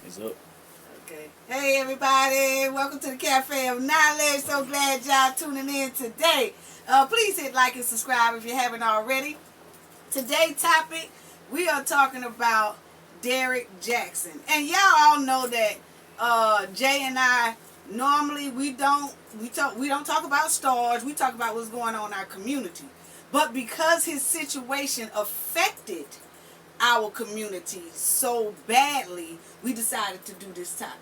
It's up. Okay. Hey everybody, welcome to the Cafe of Knowledge. So glad y'all tuning in today. Please hit like and subscribe if you haven't already. Today's topic, we are talking about Derrick Jaxn. And y'all all know that Jay and I normally we don't talk about stars. We talk about what's going on in our community. But because his situation affected our community so badly, we decided to do this topic.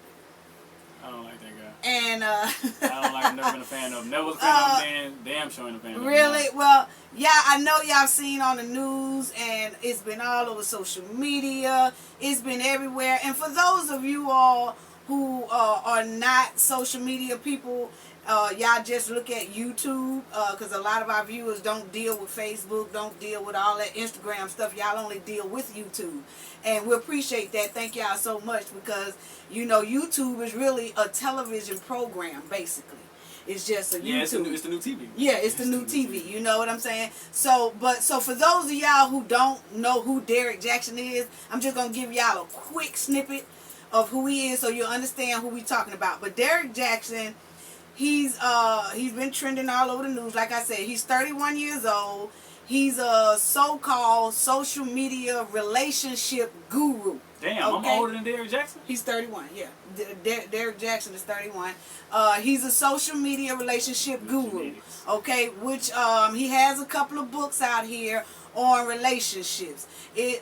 I don't like that guy. And I don't like him. Never been a fan of him. Never was a fan of him then. Damn sure ain't a fan of him. Really? Well, yeah, I know y'all seen on the news, and it's been all over social media. It's been everywhere. And for those of you all who are not social media people, y'all just look at YouTube, because a lot of our viewers don't deal with Facebook, don't deal with all that Instagram stuff. Y'all only deal with YouTube. And we appreciate that. Thank y'all so much, because, you know, YouTube is really a television program, basically. It's just a YouTube. Yeah, it's the new TV. Yeah, it's the new TV. You know what I'm saying? So for those of y'all who don't know who Derrick Jaxn is, I'm just going to give y'all a quick snippet of who he is so you'll understand who we're talking about. But Derrick Jaxn, he's been trending all over the news. Like I said, he's 31 years old. He's a so-called social media relationship guru. Damn, okay? I'm older than Derrick Jaxn? He's 31, yeah. Derrick Jaxn is 31. He's a social media relationship guru, okay, which he has a couple of books out here on relationships. He's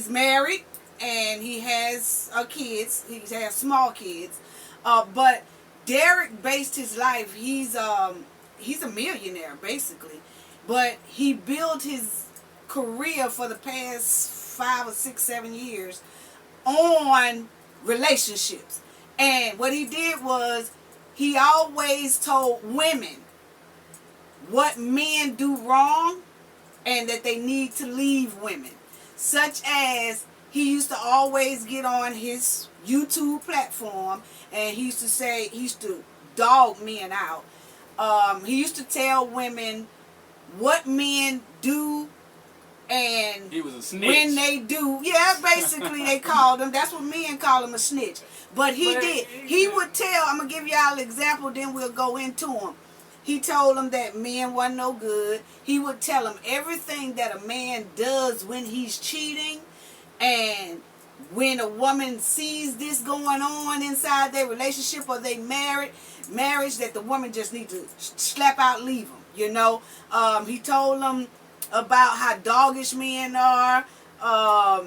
married, and he has kids. He has small kids. But Derrick based his life, he's a millionaire, basically. But he built his career for the past 5 or 6, 7 years on relationships. And what he did was, he always told women what men do wrong and that they need to leave women. Such as, he used to always get on his YouTube platform, and he used to dog men out. He used to tell women what men do, and he was a snitch. When they do, yeah, basically they called him. That's what men call him, a snitch. But he did. He would tell. I'm gonna give y'all an example. Then we'll go into him. He told them that men wasn't no good. He would tell them everything that a man does when he's cheating, and when a woman sees this going on inside their relationship or they marriage, that the woman just needs to slap out, leave them. You know, he told them about how doggish men are.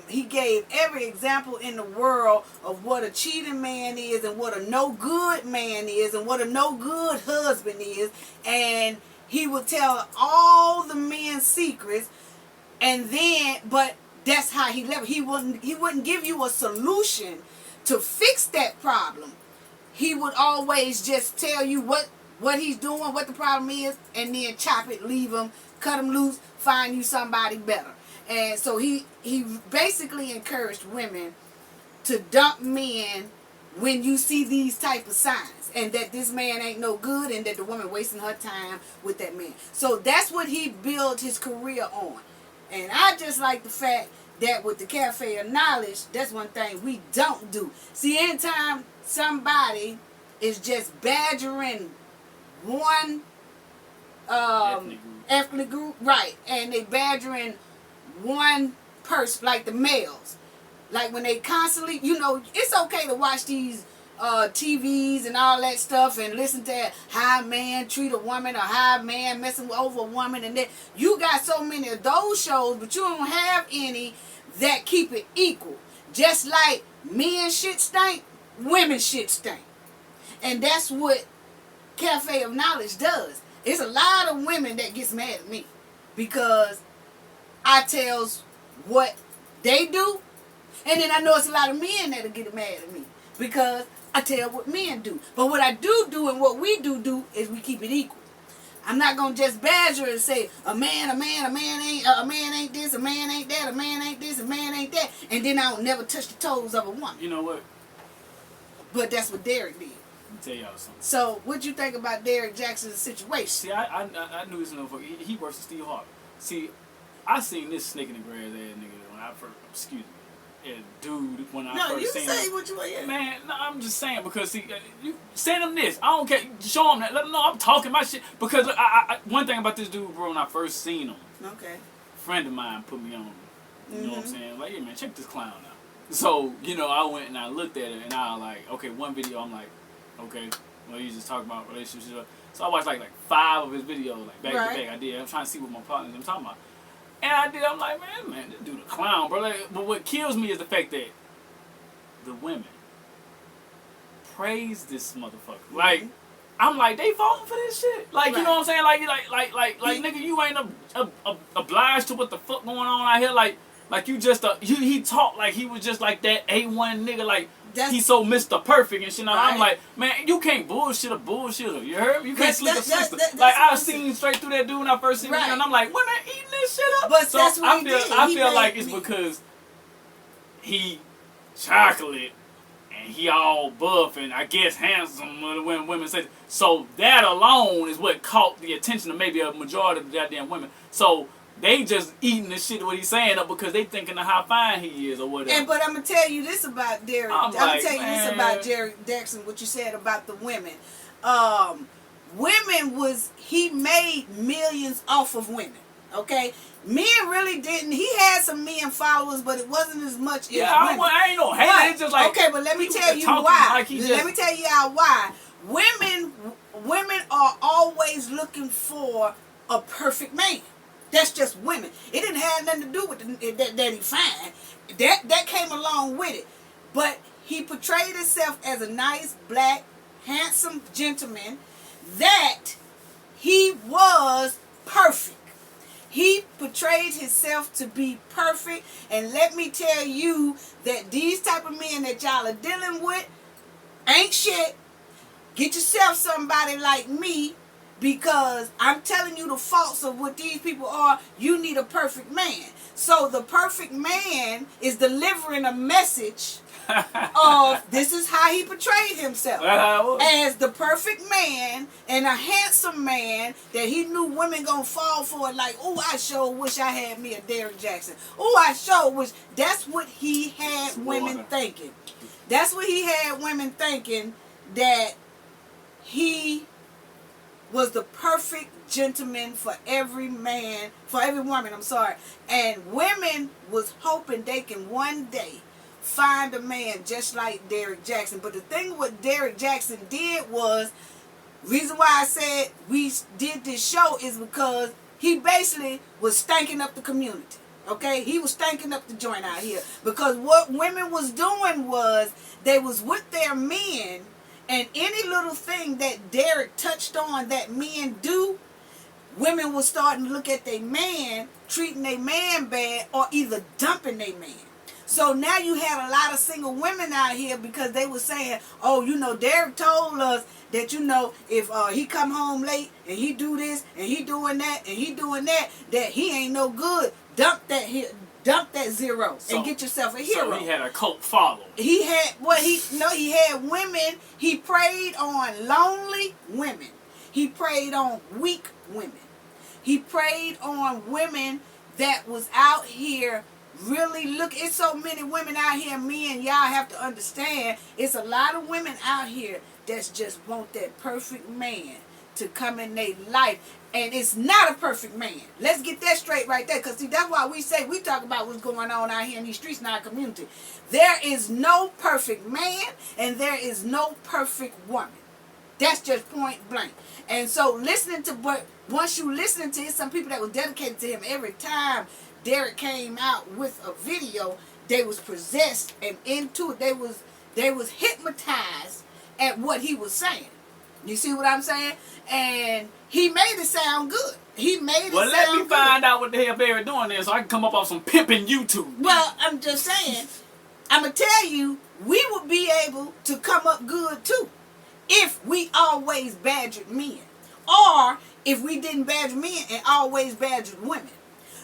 He gave every example in the world of what a cheating man is, and what a no good man is, and what a no good husband is. And he would tell all the men's secrets, and then, but that's how he left. He wouldn't give you a solution to fix that problem. He would always just tell you what he's doing, what the problem is, and then chop it, leave him, cut him loose, find you somebody better. And so he basically encouraged women to dump men when you see these type of signs, and that this man ain't no good, and that the woman wasting her time with that man. So that's what he built his career on. And I just like the fact that with the Cafe of Knowledge, that's one thing we don't do. See, anytime somebody is just badgering one ethnic group, right, and they badgering one person, like the males, like when they constantly, you know, it's okay to watch these TVs and all that stuff and listen to how a man treat a woman, or how a man messing over a woman, and that you got so many of those shows, but you don't have any that keep it equal. Just like men shit stink, women shit stink. And that's what Cafe of Knowledge does. It's a lot of women that gets mad at me because I tells what they do, and then I know it's a lot of men that'll get mad at me because I tell what men do. But what I do and what we do is we keep it equal. I'm not gonna just badger and say a man ain't this, a man ain't that, a man ain't this, a man ain't that, and then I don't never touch the toes of a woman. You know what? But that's what Derrick did. Let me tell y'all something. So what you think about Derrick Jaxn's situation? See, I knew this motherfucker. He works for Steve Harvey. See, I seen this snake in the grass ass nigga when I first, excuse me. dude when I No, first you seen say him. what you want. Yeah. Man, no, I'm just saying because see, you send him this. I don't care. Show him that. Let him know I'm talking my shit. Because one thing about this dude, bro, when I first seen him, Okay. a friend of mine put me on. You know what I'm saying? Like, yeah, man, check this clown out. So, you know, I went and I looked at it and I was like, okay, one video, I'm like, okay, well, he's just talking about relationships. So I watched like 5 of his videos, like back to back. I did. I'm trying to see what my partners I'm talking about. And I did. I'm like, man, this dude a clown, bro. Like, but what kills me is the fact that the women praise this motherfucker. Like, I'm like, they voting for this shit. Like, you know what I'm saying? Like, nigga, you ain't obliged to what the fuck going on out here. Like you just he talked like he was just like that A1 nigga. Like he's so Mr. Perfect and shit. Right. I'm like, man, you can't bullshit a bullshitter. You heard me? You can't sleep a sister. Like I seen straight through that dude when I first seen him, and I'm like, women eating this shit up. But so that's what I feel like it's because he chocolate and he all buff and I guess handsome when women say so. That alone is what caught the attention of maybe a majority of the goddamn women. So they just eating the shit what he's saying up because they thinking of how fine he is or whatever. But I'm gonna tell you this about Derrick. I'm gonna tell you this about Derrick Jaxn. What you said about the women. He made millions off of women. Okay, men really didn't. He had some men followers, but it wasn't as much as women. I ain't no hater. It's just like okay, but let me tell you why. Let me tell you why. Women are always looking for a perfect man. That's just women. It didn't have nothing to do with that he fine. That came along with it. But he portrayed himself as a nice, black, handsome gentleman that he was perfect. He portrayed himself to be perfect. And let me tell you that these type of men that y'all are dealing with ain't shit. Get yourself somebody like me. Because I'm telling you the faults of what these people are, you need a perfect man. So the perfect man is delivering a message of this is how he portrayed himself. As the perfect man and a handsome man that he knew women gonna fall for. Like, oh, I sure wish I had me a Derrick Jaxn. Oh, I sure wish. That's what he had women thinking. That's what he had women thinking, that he was the perfect gentleman for every man, for every woman, and women was hoping they can one day find a man just like Derrick Jaxn. But the thing what Derrick Jaxn did was, reason why I said we did this show is because he basically was stanking up the community. Okay, he was stanking up the joint out here, because what women was doing was they was with their men. And any little thing that Derrick touched on that men do, women were starting to look at their man, treating their man bad, or either dumping their man. So now you had a lot of single women out here because they were saying, oh, you know, Derrick told us that, you know, if he come home late and he do this and he doing that and he doing that, that he ain't no good. Dump that zero and get yourself a hero. So he had a cult following. He had he had women. He preyed on lonely women. He preyed on weak women. He preyed on women that was out here really look. It's so many women out here, men, y'all have to understand, it's a lot of women out here that's just want that perfect man to come in their life. And it's not a perfect man. Let's get that straight right there. Because, see, that's why we talk about what's going on out here in these streets in our community. There is no perfect man and there is no perfect woman. That's just point blank. And so once you listening to it, some people that was dedicated to him, every time Derrick came out with a video, they was possessed and into it. They was hypnotized at what he was saying. You see what I'm saying? And he made it sound good. Well, let me find out what the hell Barry doing there so I can come up on some pimping YouTube. Well, I'm just saying, I'm going to tell you, we would be able to come up good too if we always badgered men. Or if we didn't badger men and always badgered women.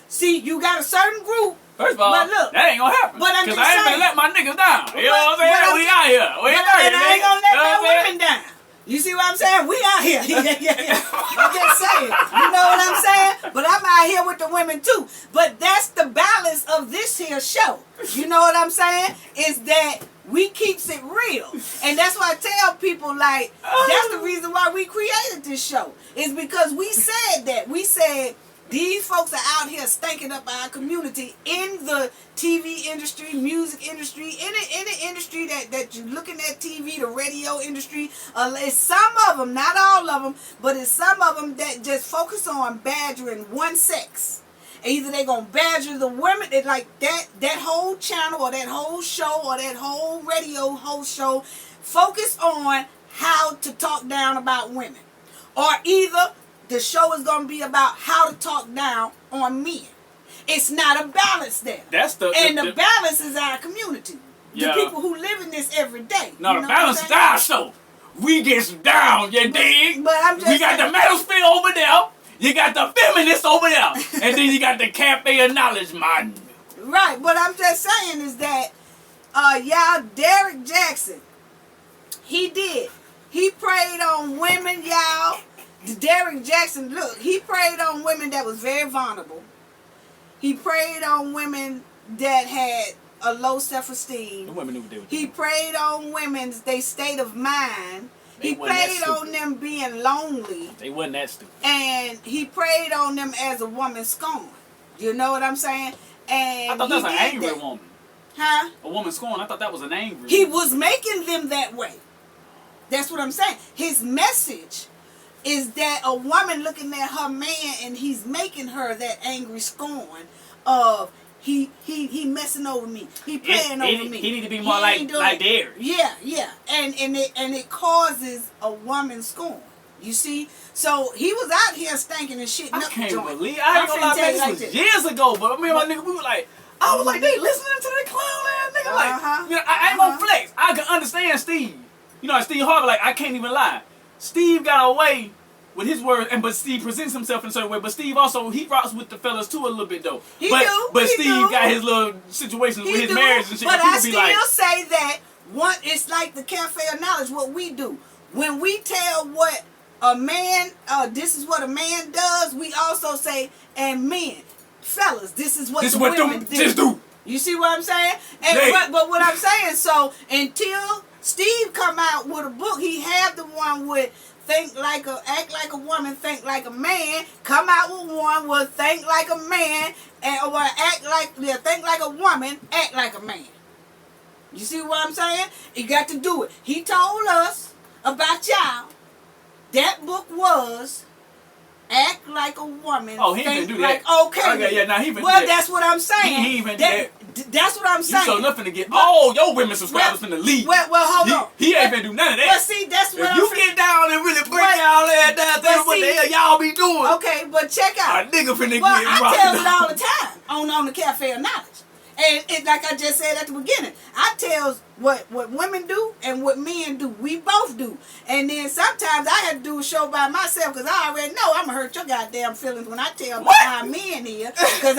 See, you got a certain group. First of all, look, that ain't gonna happen. Because I ain't gonna let my niggas down. You know what I'm saying? We out here. We out here. And I ain't gonna let my women down. You see what I'm saying? We out here. Yeah. I'm just saying. You know what I'm saying? But I'm out here with the women too. But that's the balance of this here show. You know what I'm saying? Is that we keeps it real. And that's why I tell people, like, that's the reason why we created this show. Is because we said that. We said, these folks are out here stinking up our community in the TV industry, music industry, any industry that you're looking at TV, the radio industry. It's some of them, not all of them, but it's some of them that just focus on badgering one sex. Either they're going to badger the women, it's like that whole channel or that whole show or that whole radio host show focus on how to talk down about women. Or either the show is going to be about how to talk down on men. It's not a balance there. The balance is our community. Yeah. The people who live in this every day. No, the balance is our show. We get down, you dig? But I'm just we got the manosphere over there. You got the feminists over there. And then you got the cafe of knowledge, man. Right, but I'm just saying is that, Derrick Jaxn, he did. He preyed on women, y'all. Derrick Jaxn, look, he preyed on women that was very vulnerable. He preyed on women that had a low self-esteem. The women knew what they were doing. He preyed on women's they state of mind. He preyed on them being lonely. They wasn't that stupid. And he preyed on them as a woman scorned. You know what I'm saying? And I thought that was an angry woman. Huh? A woman scorned. I thought that was an angry He woman. was making them that way. That's what I'm saying. His message is that a woman looking at her man and he's making her that angry scorn of he messing over me. He playing over me. He need to be more like Derrick. Yeah. And it causes a woman scorn. You see? So he was out here stinking and shit. I can't believe. I ain't gonna lie, man, this was years ago, but me and my nigga, we were like, I was like, they listening to that clown ass nigga. Like, you know, I ain't gonna flex. I can understand Steve. You know, Steve Harvey, like, I can't even lie. Steve got away with his words, but Steve presents himself in a certain way. But Steve also, he rocks with the fellas too a little bit though. But Steve got his little situations with his marriage and shit. But I still say that it's like the cafe of knowledge. What we do when we tell what a man, this is what a man does. We also say, and men, fellas, this is what the women do. You see what I'm saying? And but what I'm saying, so until Steve come out with a book, he had the one with act like a woman, think like a man. Come out with one with think like a man and think like a woman, act like a man. You see what I'm saying? You got to do it. He told us about y'all. That book was act like a woman. Oh, he didn't do that. Okay, yeah, nah, he even well, that's what I'm saying. He even did that. That's what I'm saying. You so nothing to get all your women subscribers from the league. Well, hold on. He ain't finna do none of that. But see, that's what if you get down and really bring y'all ass down there, what the hell y'all be doing? Okay, but check out. A nigga finna get I tell it all the time on the Cafe of Knowledge. And it, like I just said at the beginning, I tells what women do and what men do. We both do. And then sometimes I have to do a show by myself because I already know I'm going to hurt your goddamn feelings when I tell my men here. Because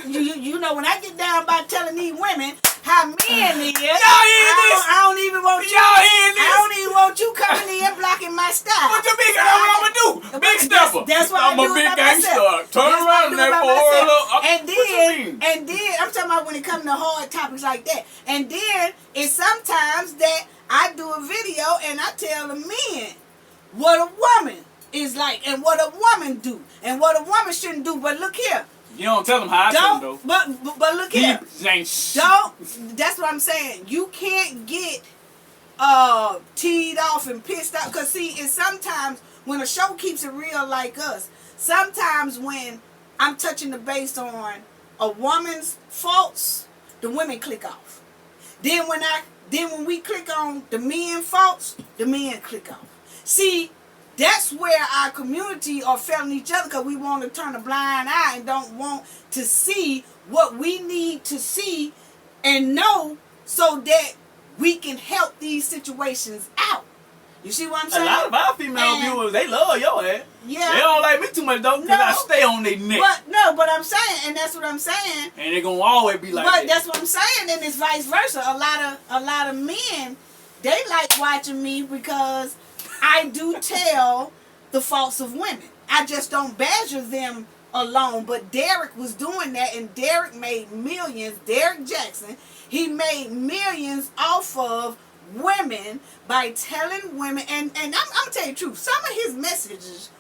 you know, when I get down by telling these women how men is, I don't even want you. I don't even want you coming in blocking my style. What you mean? That's what I'm going to do. Big stepper. That's what I'm I do a big by gangster. myself. Turn around in that boy. And then, I'm talking about when it comes to hard topics like that. And then, it's sometimes that I do a video and I tell the men what a woman is like and what a woman do and what a woman shouldn't do. But look here. You don't tell them how I tell them though. But look here. That's what I'm saying. You can't get teed off and pissed off. Because see, it's sometimes when a show keeps it real like us, sometimes when I'm touching the base on a woman's faults, the women click off. Then when we click on the men's faults, the men click off. See, that's where our community are failing each other because we want to turn a blind eye and don't want to see what we need to see and know so that we can help these situations out. You see what I'm saying? A lot of our female viewers, they love your ass. Yeah. They don't like me too much though because I stay on their neck. But I'm saying, and that's what I'm saying. And they're going to always be like that. But that's what I'm saying, and it's vice versa. A lot of men, they like watching me because I do tell the faults of women. I just don't badger them alone. But Derrick was doing that, and Derrick made millions. Derrick Jaxn, he made millions off of women by telling women. And I'm gonna tell you the truth. Some of his messages,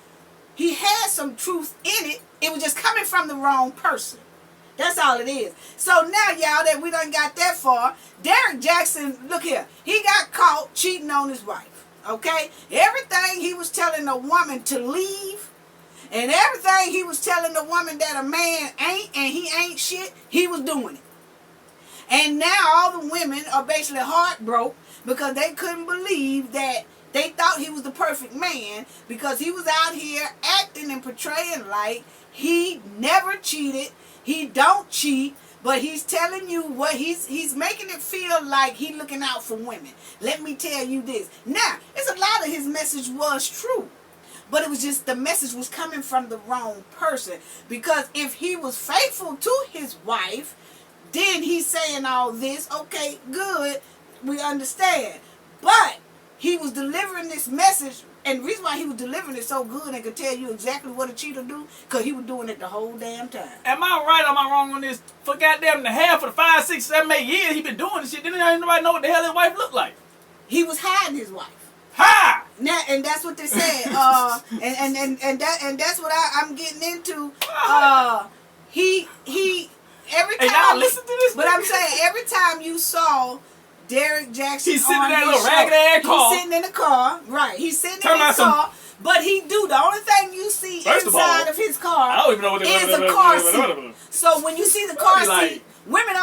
he had some truth in it. It was just coming from the wrong person. That's all it is. So now, y'all, that we done got that far, Derrick Jaxn, look here, he got caught cheating on his wife. Okay? Everything he was telling a woman to leave, and everything he was telling the woman that a man ain't and he ain't shit, he was doing it. And now all the women are basically heartbroken because they couldn't believe that they thought he was the perfect man because he was out here acting and portraying like he never cheated. He don't cheat, but he's telling you what he's making it feel like he looking out for women. Let me tell you this. Now, it's a lot of his message was true, but it was just the message was coming from the wrong person. Because if he was faithful to his wife, then he's saying all this. Okay, good, we understand. But he was delivering this message. And the reason why he was delivering it so good and could tell you exactly what a cheater do, because he was doing it the whole damn time. Am I right or am I wrong on this? For goddamn the half of the 5, 6, 7, 8 years he been doing this shit, didn't nobody know what the hell his wife looked like? He was hiding his wife. Ha! Now, and that's what they said. And that's what I'm getting into. He every time. Hey, y'all listen to this. But I'm saying every time you saw Derrick Jaxn, he's sitting on in that his little ragged ass car. He's sitting in the car, right? He's sitting Turn in his out car. But he do the only thing you see First inside of his car I don't even know what is a car seat. So when you see the car seat, women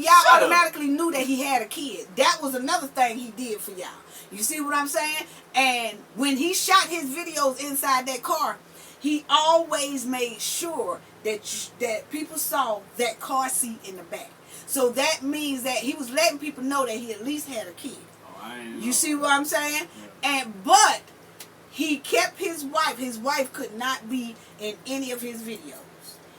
y'all automatically knew that he had a kid. That was another thing he did for y'all. You see what I'm saying? And when he shot his videos inside that car, he always made sure that people saw that car seat in the back. So that means that he was letting people know that he at least had a kid. You see what I'm saying? Yeah. But he kept his wife. His wife could not be in any of his videos.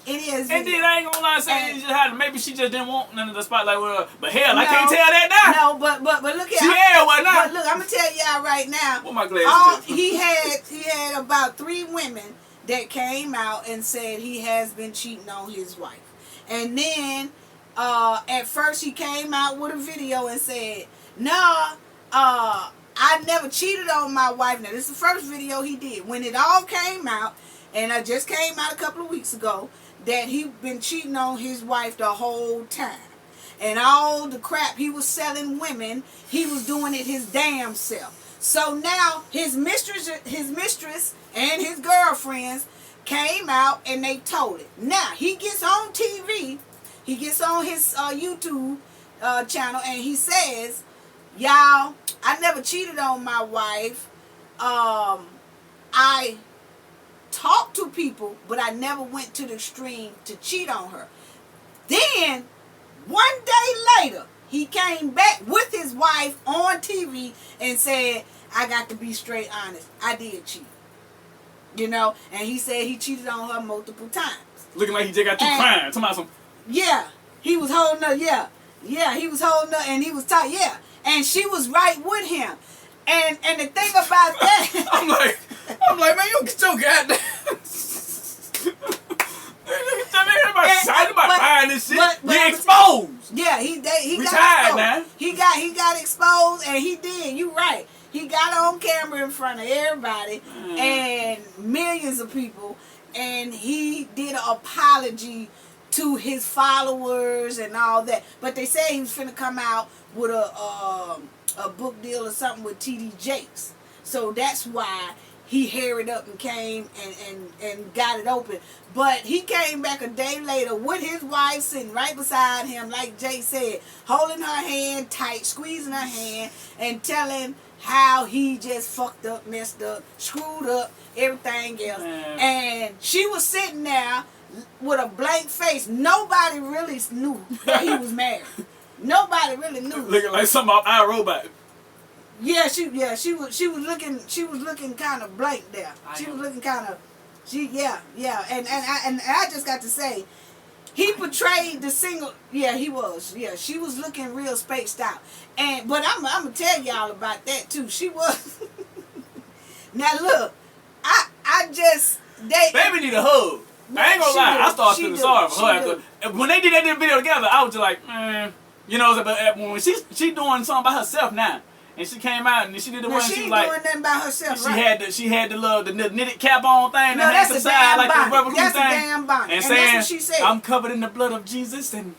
And then I ain't gonna lie, saying he just had maybe she just didn't want none of the spotlight with her. But hell, I can't tell that now. No, but look at But look, I'm gonna tell y'all right now. What my glasses? He had about 3 women that came out and said he has been cheating on his wife. And then at first he came out with a video and said, "Nah, I never cheated on my wife." Now this is the first video he did. When it all came out, and it just came out a couple of weeks ago, that he'd been cheating on his wife the whole time. And all the crap he was selling women, he was doing it his damn self. So now his mistress and his girlfriends came out and they told it. Now he gets on TV, he gets on his YouTube channel, and he says, "Y'all, I never cheated on my wife. I talked to people, but I never went to the extreme to cheat on her." Then, one day later, he came back with his wife on TV and said, "I got to be straight honest. I did cheat." You know, and he said he cheated on her multiple times. Looking like he just got through crying. Talking about some. Yeah, he was holding her. Yeah, he was holding her, and he was tight. Yeah, and she was right with him. And the thing about that, I'm like, man, you get your goddamn. Buying this shit. He exposed. Yeah, he retired got exposed. Now. He got exposed, and he did. You right. He got on camera in front of everybody and millions of people, and he did an apology to his followers and all that. But they said he was finna come out with a book deal or something with T.D. Jakes. So that's why he hurried up and came and got it open. But he came back a day later with his wife sitting right beside him, like Jay said, holding her hand tight, squeezing her hand, and telling how he just fucked up, messed up, screwed up, everything else. And she was sitting there with a blank face. Nobody really knew that he was married. Nobody really knew. Looking like something off iRobot. Yeah, she was looking kind of blank there. She was looking kind of, and I just got to say, he portrayed the single. Yeah, he was. Yeah, she was looking real spaced out. But I'm gonna tell y'all about that too. She was. Now look, I just they Baby need a hug. I ain't gonna lie. I started feeling sorry for her. When they did that video together, I was just like, man. You know, but when she doing something by herself now, and she came out and she did the one she she ain't was like, doing nothing by herself. She had the knitted cap on thing. No, and that's had a some damn side like bonnet. the rubber That's thing. a damn bonnet. And That's saying, what she said. I'm covered in the blood of Jesus and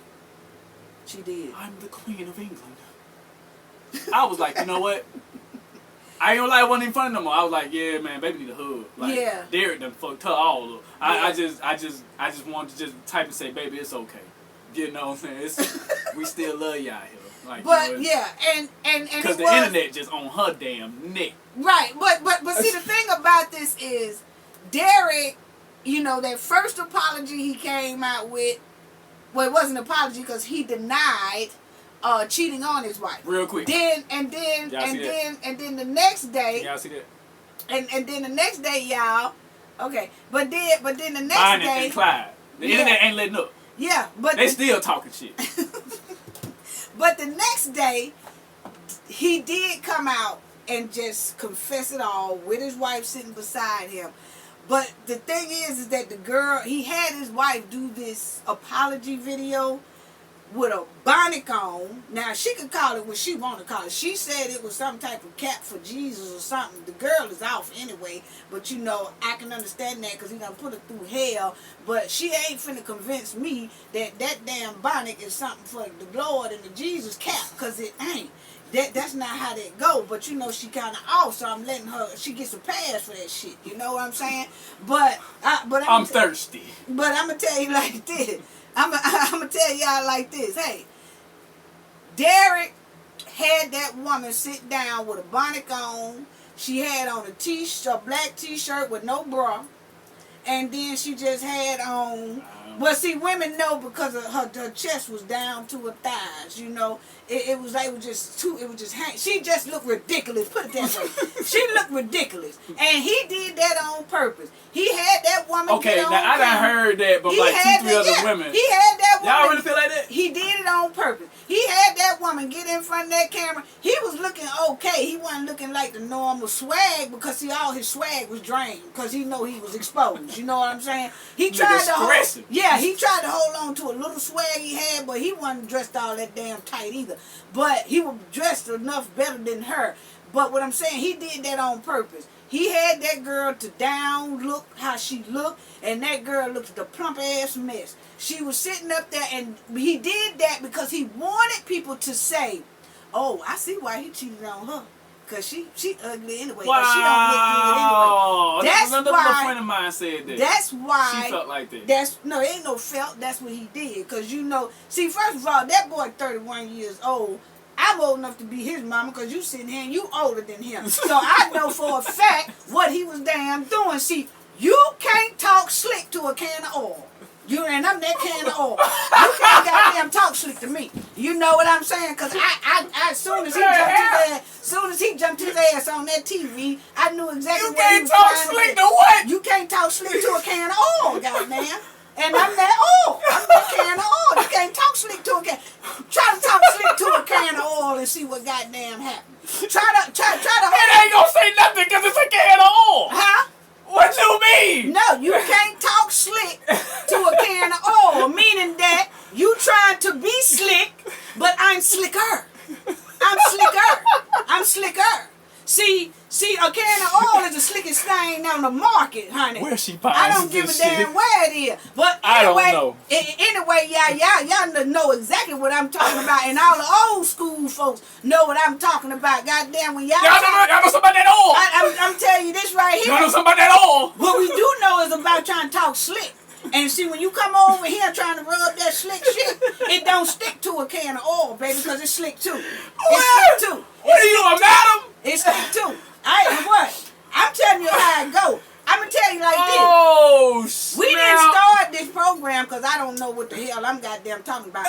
She did. I'm the Queen of England. I was like, you know what? I ain't gonna lie, it wasn't even funny no more. I was like, yeah, man, baby need a hug. Like, Yeah. Derrick done fucked her all up. I just wanted to just type and say, baby, it's okay. You know what I'm saying? We still love y'all here. Like, But you know, yeah, and because the internet just on her damn neck. Right, but see, the thing about this is Derrick, you know, that first apology he came out with, well, it wasn't an apology because he denied cheating on his wife. Real quick. Then the next day, Y'all see that? and then the next day, y'all. Okay, but then the next Bonnie day, and Clyde. The internet ain't letting up. yeah, but They still talking shit. But the next day, he did come out and just confess it all with his wife sitting beside him. But the thing is that he had his wife do this apology video with a bonnet on. Now, she could call it what she want to call it. She said it was some type of cap for Jesus or something. The girl is off anyway. But, you know, I can understand that because he done put her through hell. But she ain't finna convince me that damn bonnet is something for the Lord and the Jesus cap, because it ain't. That's not how that go. But, you know, she kind of off, so I'm letting her, she gets a pass for that shit. You know what I'm saying? But I'm thirsty. But I'm going to tell you like this. I'm going to tell y'all like this. Hey, Derrick had that woman sit down with a bonnet on. She had on a black t-shirt with no bra. And then she just had on... Well, see, women know because of her chest was down to her thighs, you know. It was just hang. She just looked ridiculous, put it that way. She looked ridiculous. And he did that on purpose. He had that woman Okay, get on now I done camera. heard that, but He like had 2-3 other yeah, women. He had that woman. Y'all really feel like that? He did it on purpose. He had that woman get in front of that camera. He was looking okay. He wasn't looking like the normal swag because, see, all his swag was drained because he know he was exposed. You know what I'm saying? He tried to hold, he tried to hold on to a little swag he had, but he wasn't dressed all that damn tight either. But he was dressed enough better than her. But what I'm saying, he did that on purpose. He had that girl to down look how she looked, and that girl looked the plump ass mess. She was sitting up there, and he did that because he wanted people to say, "Oh, I see why he cheated on her, cause she ugly anyway. Wow. She don't look good anyway." That's another why. friend of mine said that. That's why she felt like that. No, it ain't no felt. That's what he did. Cause you know, see, first of all, that boy 31 years old. I'm old enough to be his mama because you sitting here and you older than him. So I know for a fact what he was damn doing. See, you can't talk slick to a can of oil. And I'm that can of oil. You can't goddamn talk slick to me. You know what I'm saying? Because as soon as he jumped his ass on that TV, I knew exactly You what he can't was talk trying slick to to what? You can't talk slick to a can of oil, goddamn. And I'm that oil. I'm that can of oil. You can't talk slick to a can. Try to talk slick to a can of oil and see what goddamn happens. Try to. It ain't gonna say nothing because it's a can of oil. Huh? What you mean? No, you can't talk slick to a can of oil, meaning that you trying to be slick, but I'm slicker. I'm slicker. See, a can of oil is the slickest thing on the market, honey. Where she finds I don't give a damn where it is. But anyway, I don't know. Anyway, y'all know exactly what I'm talking about, and all the old school folks know what I'm talking about. Goddamn, when y'all know something about that oil. I'm telling you this right here. Y'all know something about that oil. What we do know is about trying to talk slick. And see, when you come over here trying to rub that slick shit, it don't stick to a can of oil, baby, because it's slick too. It's slick too. What are you, a madam? It's slick too. What? I'm telling you how it go. I'm going to tell you like this. Oh, snap. We didn't start this program because I don't know what the hell I'm goddamn talking about.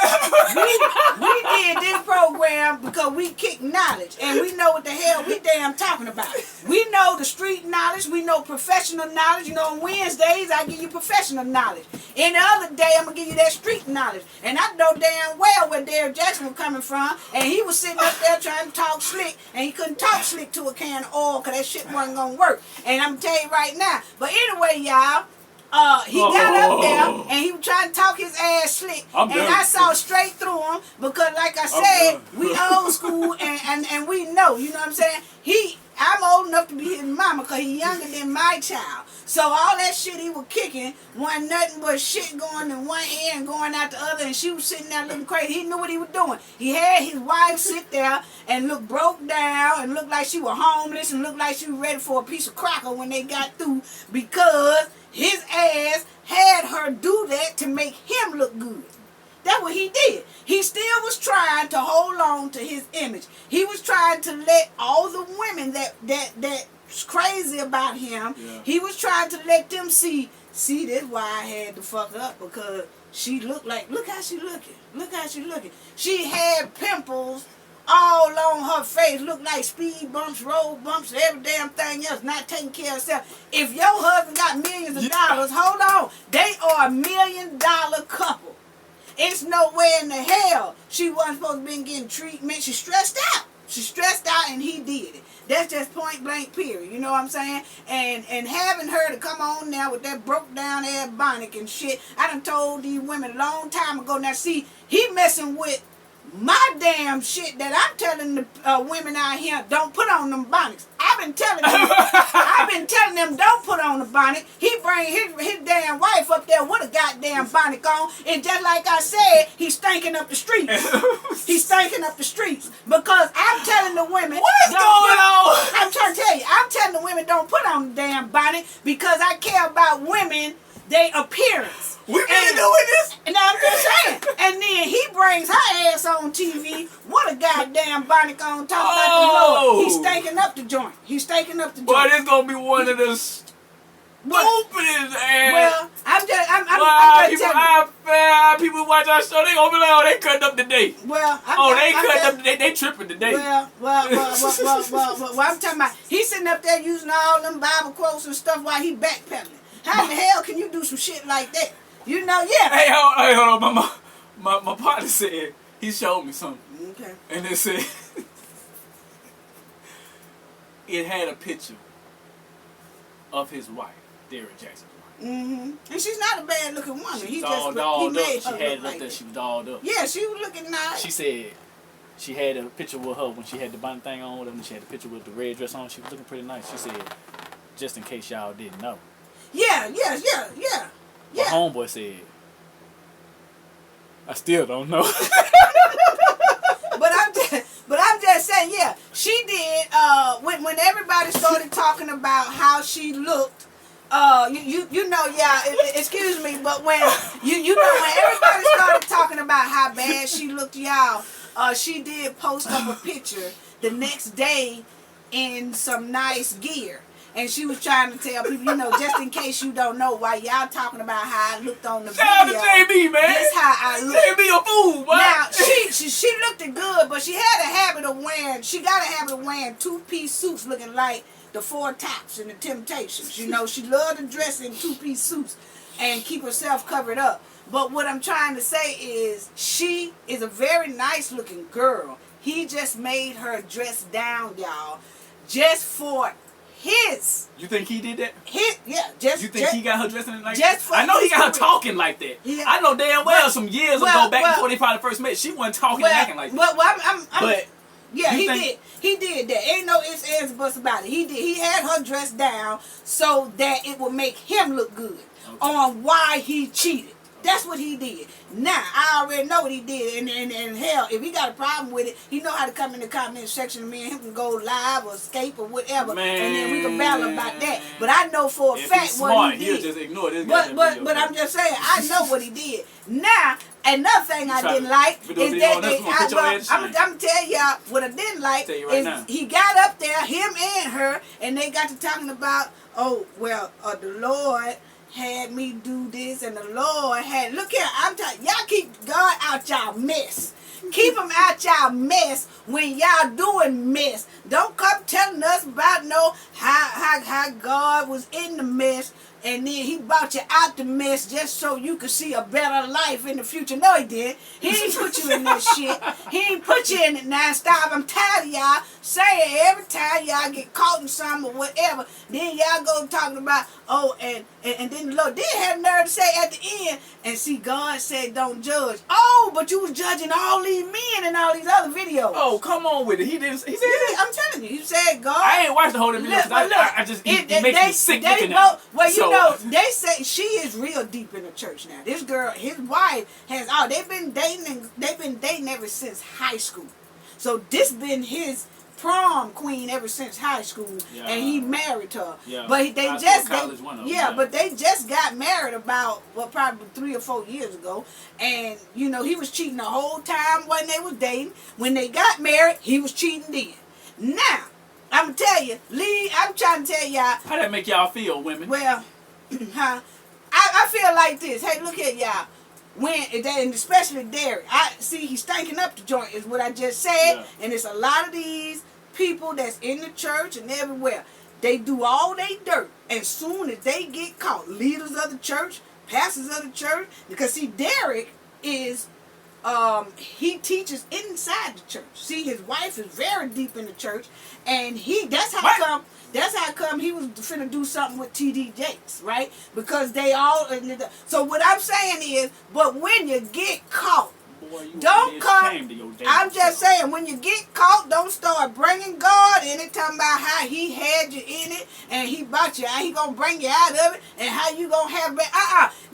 We did this program because because we kick knowledge and we know what the hell we damn talking about. We know the street knowledge. We know professional knowledge. You know, on Wednesdays, I give you professional knowledge. Any other day, I'm going to give you that street knowledge. And I know damn well where Derrick Jaxn was coming from. And he was sitting up there trying to talk slick. And he couldn't talk slick to a can of oil because that shit wasn't going to work. And I'm going to tell you right now. But anyway, y'all. He got up there and he was trying to talk his ass slick, and I saw straight through him because, like I said, we old school and we know, you know what I'm saying? I'm old enough to be his mama because he's younger than my child. So all that shit he was kicking wasn't nothing but shit going in one ear and going out the other, and she was sitting there looking crazy. He knew what he was doing. He had his wife sit there and look broke down and look like she was homeless and look like she was ready for a piece of cracker when they got through because his ass had her do that to make him look good. That's what he did. He still was trying to hold on to his image. He was trying to let all the women that's crazy about him, he was trying to let them see, that's why I had to fuck up, because she looked like, look how she looking. Look how she looking. She had pimples all on her face, look like speed bumps, road bumps, every damn thing else, not taking care of herself. If your husband got millions of dollars, hold on, they are $1 million couple. It's nowhere in the hell she wasn't supposed to be getting treatment. She stressed out. She stressed out and he did it. That's just point blank period. You know what I'm saying? And having her to come on now with that broke down ass bonnet and shit, I done told these women a long time ago. Now see, he messing with my damn shit that I'm telling the women out here, don't put on them bonnets. I've been telling them don't put on the bonnet. He bring his damn wife up there with a goddamn bonnet on, and just like I said, he's stinking up the streets. He's stinking up the streets because I'm telling the women, what's going on? I'm trying to tell you, I'm telling the women don't put on the damn bonnet because I care about women, their appearance. We been doing this? And I'm just saying. And then he brings her ass on TV. What a goddamn bonnet on talking about the Lord. He's stinking up the joint. He's stinking up the joint. Boy, this gonna be one of the stupidest ass. Well, I'm just telling you. People watch our show, they gonna be like, oh, they cut up today. Well, they cut up today. They tripping today. Well, I'm talking about, he's sitting up there using all them Bible quotes and stuff while he backpedaling. How in the hell can you do some shit like that? You know, yeah. Hey, hold on. My partner said, he showed me something. Okay. And it said, it had a picture of his wife, Derrick Jaxn's wife. Mm-hmm. And she's not a bad looking woman. She dolled up. She had it up there. She was dolled up. Yeah, she was looking nice. She said she had a picture with her when she had the bonnet thing on with her, and she had a picture with the red dress on. She was looking pretty nice. She said, just in case y'all didn't know. Yeah. My homeboy said, I still don't know. But I'm just saying, yeah, she did. When everybody started talking about how she looked, you know, yeah. Excuse me, but when you know when everybody started talking about how bad she looked, y'all, she did post up a picture the next day in some nice gear. And she was trying to tell people, you know, just in case you don't know, why y'all talking about how I looked on the video. Shout out to JB, man. This how I look. JB a fool, boy. Now, she looked good, but she got a habit of wearing two-piece suits looking like the Four Tops and the Temptations. You know, she loved to dress in two-piece suits and keep herself covered up. But what I'm trying to say is she is a very nice-looking girl. He just made her dress down, y'all, just for his. You think he did that? You think he got her dressing like that? I know he got her talking like that. Yeah. I know damn well some years ago, back before they probably first met, she wasn't talking and acting like that. He did that. Ain't no ifs, ands, buts about it. He did. He had her dressed down so that it would make him look good on why he cheated. That's what he did. Now, I already know what he did. And hell, if he got a problem with it, he know how to come in the comment section. Me and him can go live or escape or whatever. Man, and then we can battle about that. But I know for a fact what he did. He'll just ignore this. But I'm just saying, I know what he did. Now, another thing I didn't like is that I'm going to tell y'all what I didn't like is he got up there, him and her, and they got to talking about, the Lord had me do this, and the Lord had, look here, y'all keep God out y'all mess. Keep them out y'all mess when y'all doing mess. Don't come telling us about how God was in the mess and then he brought you out the mess just so you could see a better life in the future. No, he did. He ain't put you in that shit. He ain't put you in it now. Stop. I'm tired of y'all saying every time y'all get caught in something or whatever, then y'all go talking about, and then the Lord did have nerve to say at the end, and see, God said don't judge. Oh, but you was judging all these men in all these other videos. Oh, come on with it. He didn't. He said that. I'm telling you. He said God. I ain't watched the whole video. I just it makes me sick looking at it. Well, you know, they say she is real deep in the church now. This girl, his wife, they've been dating ever since high school. So this been his prom queen ever since high school, and he married her. Yeah. But but they just got married about probably 3 or 4 years ago, and you know he was cheating the whole time when they was dating. When they got married, he was cheating then. Now I'm gonna tell you, Lee. I'm trying to tell y'all. How that make y'all feel, women? Well, I feel like this. Hey, look at y'all. And especially Derrick, I see he's stinking up the joint is what I just said, and it's a lot of these people that's in the church and everywhere. They do all they dirt, and soon as they get caught, leaders of the church, pastors of the church, because see, Derrick is he teaches inside the church. See, his wife is very deep in the church, and that's how come he was finna do something with T.D. Jakes, right? Because they all. So what I'm saying is, but when you get caught, boy, don't come. I'm just saying, when you get caught, don't start bringing God in it, talking about how he had you in it and he brought you out. He gonna bring you out of it, and how you gonna have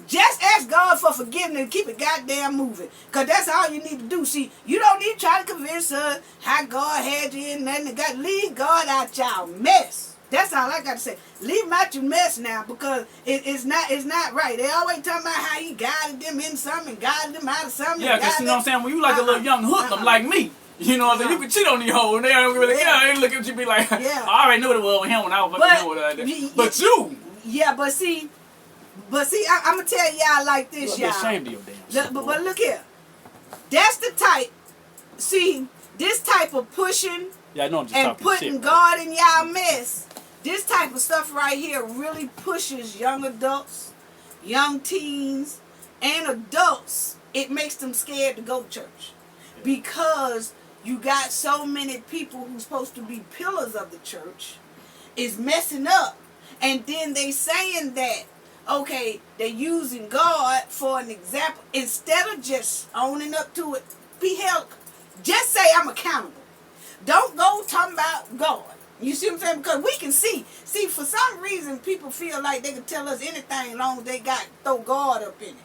Just ask God for forgiveness and keep it goddamn moving. Because that's all you need to do. See, you don't need to try to convince us how God had you in nothing. Leave God out y'all mess. That's all I got to say. Leave him out your mess now, because it's not right. They always talking about how he guided them in something and guided them out of something. Yeah, because you know what I'm saying? When you like a little young hoodlum like me, you know what I'm saying? You can cheat on the hoe and they don't really care. They look at you and be like, I already knew what it was with him when I was fucking with her. But you. Yeah, but see, I'm going to tell y'all like this, y'all. Ashamed of your damn but look here. That's the type, see, this type of pushing and putting God in y'all mess, this type of stuff right here really pushes young adults, young teens, and adults. It makes them scared to go to church. Because you got so many people who's supposed to be pillars of the church is messing up. And then they saying that, okay, they're using God for an example. Instead of just owning up to it, be held. Just say I'm accountable. Don't go talking about God. You see what I'm saying? Because we can see. See, for some reason, people feel like they can tell us anything as long as they throw God up in it.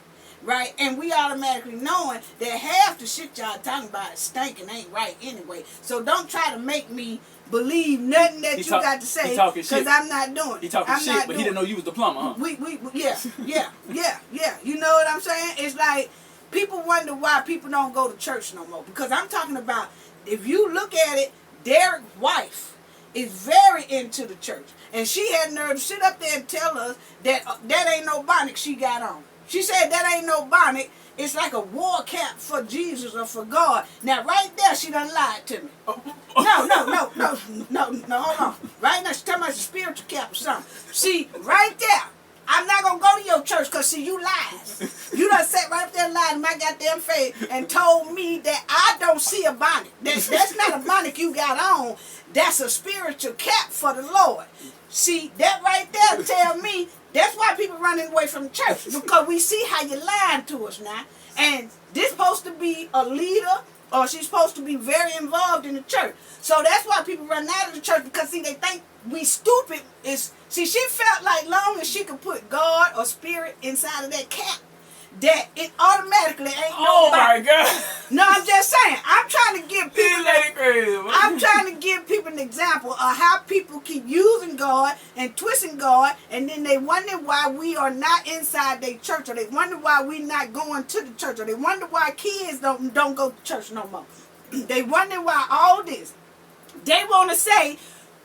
Right? And we automatically knowing that half the shit y'all talking about is stinking ain't right anyway. So don't try to make me believe nothing that you got to say, because I'm not doing it. He talking shit, but he didn't know you was the plumber, huh? Yeah. You know what I'm saying? It's like people wonder why people don't go to church no more. Because I'm talking about, if you look at it, Derrick's wife is very into the church. And she had nerve to sit up there and tell us that that ain't no bonnet she got on. She said that ain't no bonnet. It's like a war cap for Jesus or for God. Now, right there, she done lied to me. No, hold on. Right now, she's talking about a spiritual cap or something. See, right there, I'm not going to go to your church because, see, you lies. You done sat right up there and lied in my goddamn face and told me that I don't see a bonnet. That's not a bonnet you got on. That's a spiritual cap for the Lord. See, that right there tell me that's why people running away from the church, because we see how you lying to us now. And this supposed to be a leader, or she's supposed to be very involved in the church. So that's why people run out of the church, because see, they think we stupid. See, she felt like long as she could put God or spirit inside of that cap, that it automatically ain't oh my God. No, I'm just saying. I'm trying to give people I'm trying to give people an example of how people keep using God and twisting God, and then they wonder why we are not inside their church, or they wonder why we not going to the church, or they wonder why kids don't go to church no more. They wonder why all this. They want to say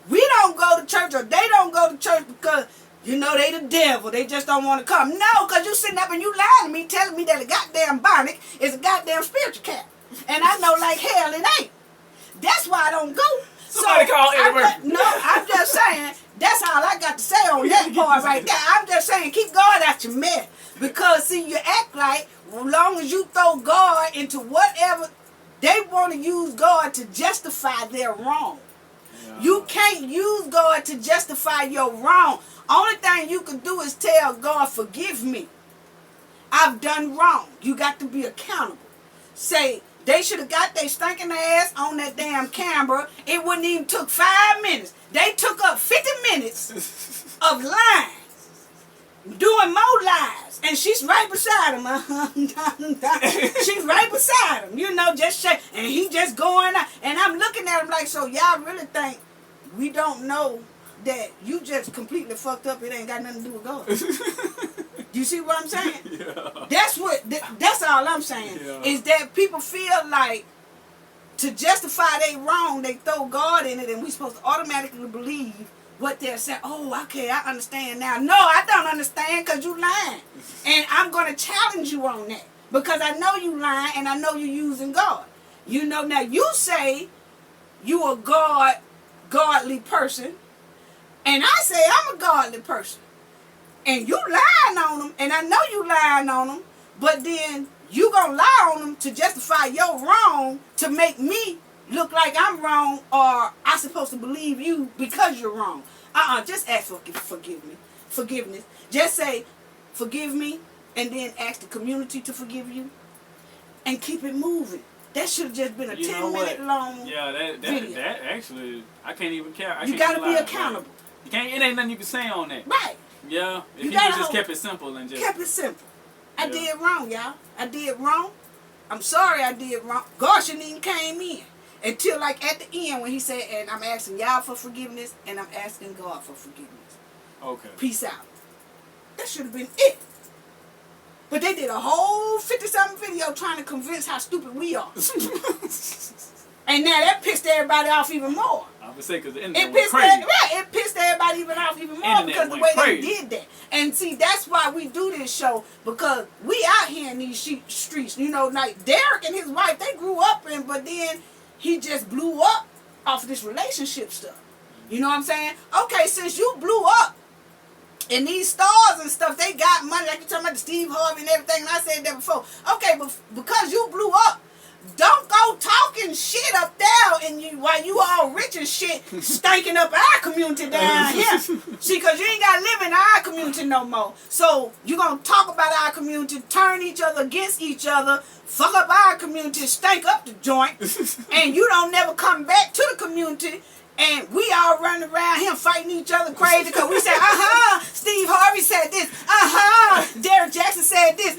we don't go to church, or they don't go to church because, you know, they the devil. They just don't want to come. No, because you sitting up and you lying to me, telling me that a goddamn bonnet is a goddamn spiritual cap. And I know like hell it ain't. That's why I don't go. Somebody call Eddie Murphy. No, I'm just saying, that's all I got to say on that part right there. I'm just saying, keep God out your mess. Because, see, you act like, as long as you throw God into whatever, they want to use God to justify their wrong. Yeah. You can't use God to justify your wrong. Only thing you can do is tell God, forgive me. I've done wrong. You got to be accountable. Say, they should have got their stinking ass on that damn camera. It wouldn't even took 5 minutes. They took up 50 minutes of lying. Doing more lies. And she's right beside him. She's right beside him. You know, just shake. And he just going out. And I'm looking at him like, so y'all really think we don't know that you just completely fucked up? It ain't got nothing to do with God. You see what I'm saying? Yeah. That's all I'm saying. Yeah. Is that people feel like to justify they wrong, they throw God in it, and we supposed to automatically believe what they're saying. Oh, okay, I understand now. No, I don't understand because you lying. And I'm going to challenge you on that. Because I know you lying and I know you using God. You know, now you say you a godly person. And I say I'm a godly person. And you lying on them, and I know you lying on them, but then you gonna lie on them to justify your wrong to make me look like I'm wrong, or I supposed to believe you because you're wrong. Just ask for forgiveness. Just say, forgive me, and then ask the community to forgive you, and keep it moving. That should have just been a 10-minute long video. That actually, I can't even care. You gotta be accountable. You can't. It ain't nothing you can say on that. Right. Yeah, if you just kept it simple and just kept it simple. I did wrong, y'all. I did wrong. I'm sorry I did wrong. God shouldn't even came in until like at the end when he said, and I'm asking y'all for forgiveness and I'm asking God for forgiveness. Okay. Peace out. That should have been it. But they did a whole 50-something video trying to convince how stupid we are. And now that pissed everybody off even more. I would say because the internet went crazy. It pissed everybody even off even more because the way they did that. And see, that's why we do this show, because we out here in these streets. You know, like Derrick and his wife, they grew up in, but then he just blew up off of this relationship stuff. You know what I'm saying? Okay, since you blew up, and these stars and stuff, they got money, like you're talking about the Steve Harvey and everything, and I said that before. Okay, but because you blew up, don't go talking shit up there and while you all rich and shit stinking up our community down here. See, because you ain't got to live in our community no more. So you're going to talk about our community, turn each other against each other, fuck up our community, stink up the joint, and you don't never come back to the community. And we all running around here fighting each other crazy because we said, Steve Harvey said this, Derrick Jaxn said this,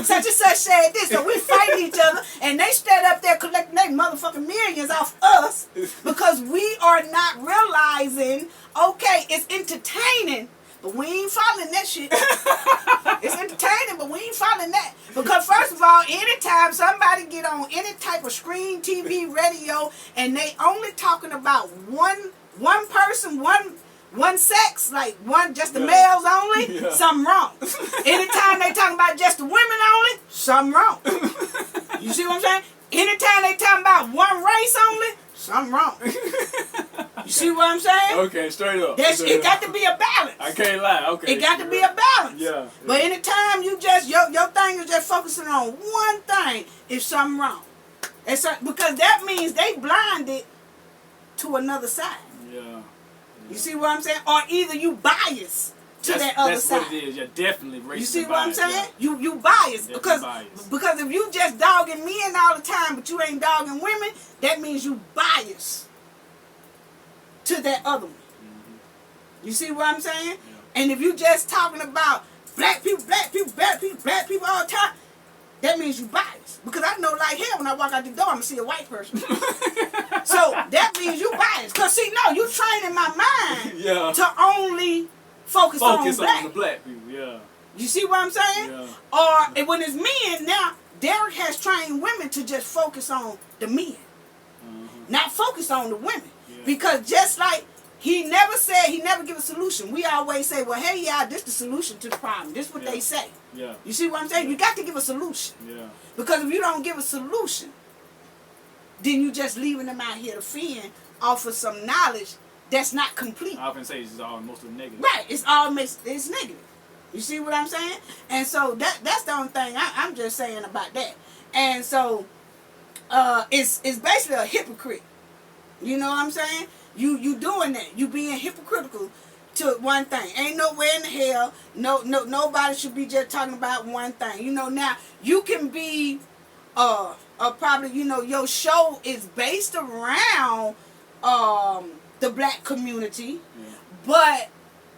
such and such said this. So we fighting each other, and they stand up there collecting their motherfucking millions off us because we are not realizing, okay, it's entertaining, but we ain't following that shit. It's entertaining, but we ain't following that. Because first of all, anytime somebody get on any type of screen, TV, radio, and they only talking about one person, one sex, like just the males only, something wrong. Anytime they talking about just the women only, something wrong. You see what I'm saying? Anytime they talking about one race only, something wrong. You see what I'm saying? Okay, straight up. It got to be a balance. I can't lie. Okay. It got to be a balance. Yeah. But anytime you just, your thing is just focusing on one thing, it's something wrong. Because that means they blinded to another side. Yeah. You see what I'm saying? Or either you bias to that other side. That's what it is. You're definitely racist. You see what I'm saying? Yeah. You bias. Because if you just dogging men all the time, but you ain't dogging women, that means you bias to that other one. Mm-hmm. You see what I'm saying? Yeah. And if you just talking about black people all the time, that means you biased. Because I know like hell when I walk out the door, I'm going to see a white person. So that means you biased. Because see, no, you training my mind to only focus on the black people, You see what I'm saying? Yeah. Or when it's men, now Derrick has trained women to just focus on the men. Not focus on the women. Yeah. Because just like He never said, he never give a solution. We always say, well, hey, y'all, this the solution to the problem. This is what they say. Yeah. You see what I'm saying? You got to give a solution. Yeah. Because if you don't give a solution, then you just leaving them out here to fend off of some knowledge that's not complete. I often say it's all mostly negative. Right. It's all it's negative. You see what I'm saying? And so that's the only thing I'm just saying about that. And so it's basically a hypocrite. You know what I'm saying? You doing that. You being hypocritical to one thing. Ain't nowhere in the hell. Nobody should be just talking about one thing. You know, now you can be probably, you know, your show is based around the black community, but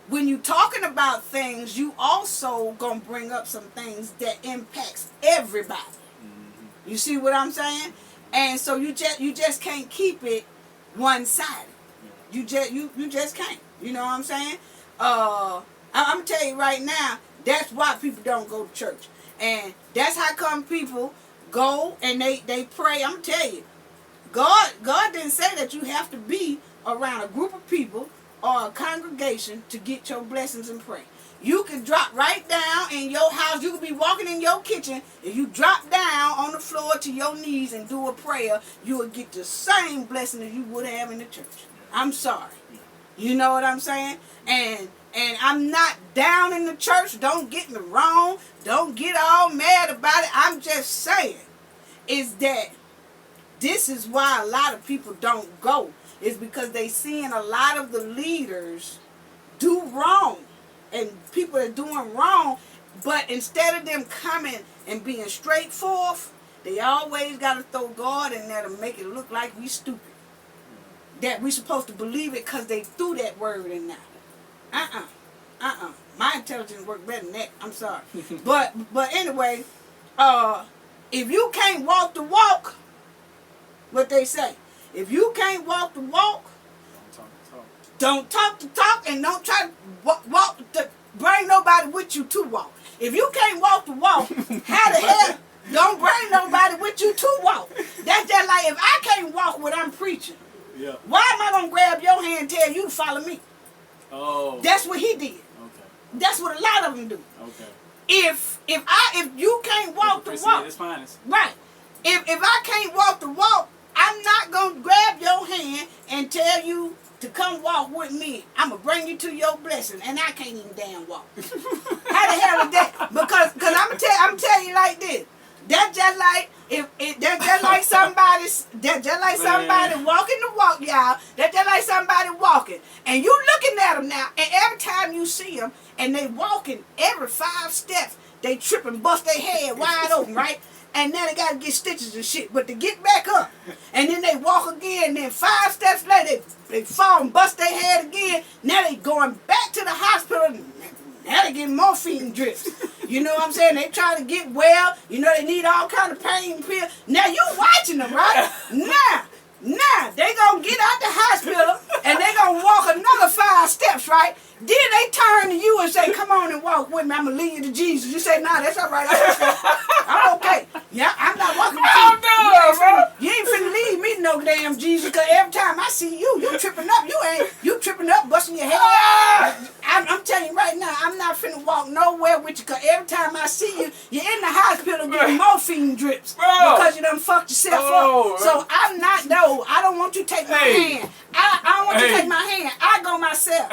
when you talking about things, you also gonna bring up some things that impacts everybody. Mm-hmm. You see what I'm saying? And so you just can't keep it one-sided. You just can't. You know what I'm saying? I'm gonna tell you right now, that's why people don't go to church, and that's how come people go and they pray. I'm gonna tell you, God didn't say that you have to be around a group of people or a congregation to get your blessings and pray. You can drop right down in your house. You can be walking in your kitchen. If you drop down on the floor to your knees and do a prayer, you will get the same blessing that you would have in the church. I'm sorry. You know what I'm saying? And I'm not down in the church. Don't get me wrong. Don't get all mad about it. I'm just saying is that this is why a lot of people don't go. Is because they seeing a lot of the leaders do wrong. And people are doing wrong. But instead of them coming and being straightforward, they always got to throw God in there to make it look like we stupid. That we supposed to believe it because they threw that word in there. My intelligence work better than that. I'm sorry. but anyway, if you can't walk the walk, what they say, if you can't walk the walk, don't talk the talk, and don't try to walk to bring nobody with you to walk. If you can't walk the walk, how the hell don't bring nobody with you to walk? That's just like if I can't walk what I'm preaching. Yeah. Why am I gonna grab your hand and tell you to follow me? Oh. That's what he did. Okay. That's what a lot of them do. Okay. If you can't walk the walk, right? If I can't walk the walk, I'm not gonna grab your hand and tell you to come walk with me. I'm gonna bring you to your blessing, and I can't even damn walk. How the hell is that? Because I'm tell you like this. That's just like that's just like somebody walking the walk, y'all. That's just like somebody walking, and you looking at them now, and every time you see them, and they walking every 5 steps, they trip and bust their head wide open, right? And now they gotta get stitches and shit, but to get back up, and then they walk again, and then 5 steps later they fall and bust their head again. Now they going back to the hospital. Now they getting morphine drips. You know what I'm saying? They trying to get well. You know they need all kind of pain pills. Now you watching them, right? Now they gonna get out the hospital and they gonna walk another 5 steps, right? Then they turn to you and say, "Come on and walk with me. I'm gonna lead you to Jesus." You say, "Nah, that's all right. I'm okay. Yeah, I'm not walking with you. You ain't finna lead me to no damn Jesus, because every time I see you, you tripping up. You tripping up, busting your head. I'm telling you right now, I'm not finna walk nowhere with you, because every time I see you, you're in the hospital getting morphine drips because you done fucked yourself up. So I'm not, no, I don't want you to take my hand. I don't want you to take my hand. I go myself.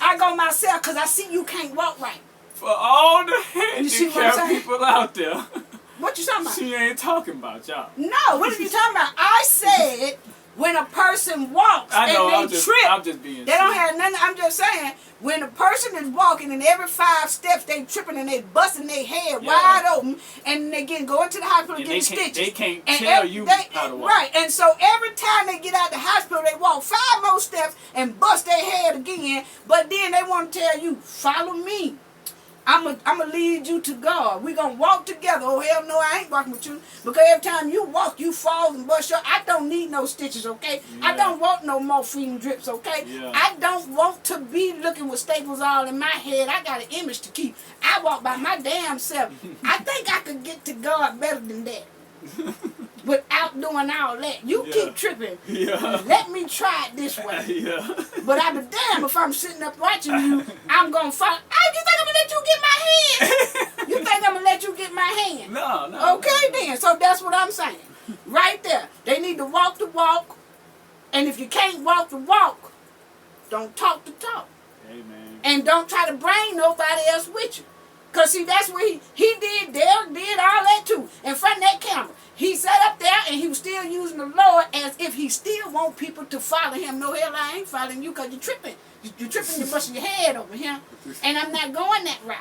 I go myself because I see you can't walk right. For all the handicap people out there. What you talking about? She ain't talking about y'all. No, what are you talking about? I said when a person walks and they trip, I'm just being they don't have nothing. I'm just saying, when a person is walking and every 5 steps they tripping and they busting their head wide open, and they going to the hospital and getting stitches. They can't tell you how to walk. Right, and so every time they get out the hospital, they walk 5 more steps and bust their head again, but then they want to tell you, "Follow me. I'm going to lead you to God. We're going to walk together." Oh, hell no, I ain't walking with you. Because every time you walk, you fall and bust your... I don't need no stitches, okay? Yeah. I don't want no morphine drips, okay? Yeah. I don't want to be looking with staples all in my head. I got an image to keep. I walk by my damn self. I think I could get to God better than that. without doing all that. You keep tripping. Yeah. Let me try it this way. Yeah. But I be damn if I'm sitting up watching you, I'm gonna find. You think I'm gonna let you get my hand? You think I'm gonna let you get my hand? No. Okay then. So that's what I'm saying. Right there. They need to walk the walk. And if you can't walk the walk, don't talk the talk. Amen. And don't try to bring nobody else with you. Because, see, that's what he did. Derrick did all that, too. In front of that camera. He sat up there, and he was still using the Lord as if he still want people to follow him. No, hell, I ain't following you because you're tripping. You're tripping, you're busting your head over here. And I'm not going that route.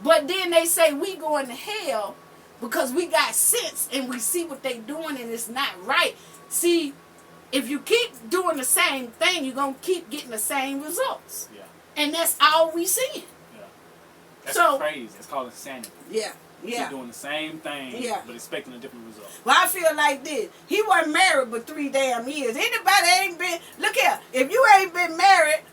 But then they say we going to hell because we got sense and we see what they doing and it's not right. See, if you keep doing the same thing, you're going to keep getting the same results. Yeah. And that's all we seeing. That's crazy. It's called insanity. Yeah. Keep doing the same thing, but expecting a different result. Well, I feel like this. He wasn't married but 3 damn years. Anybody ain't been, look here, if you ain't been married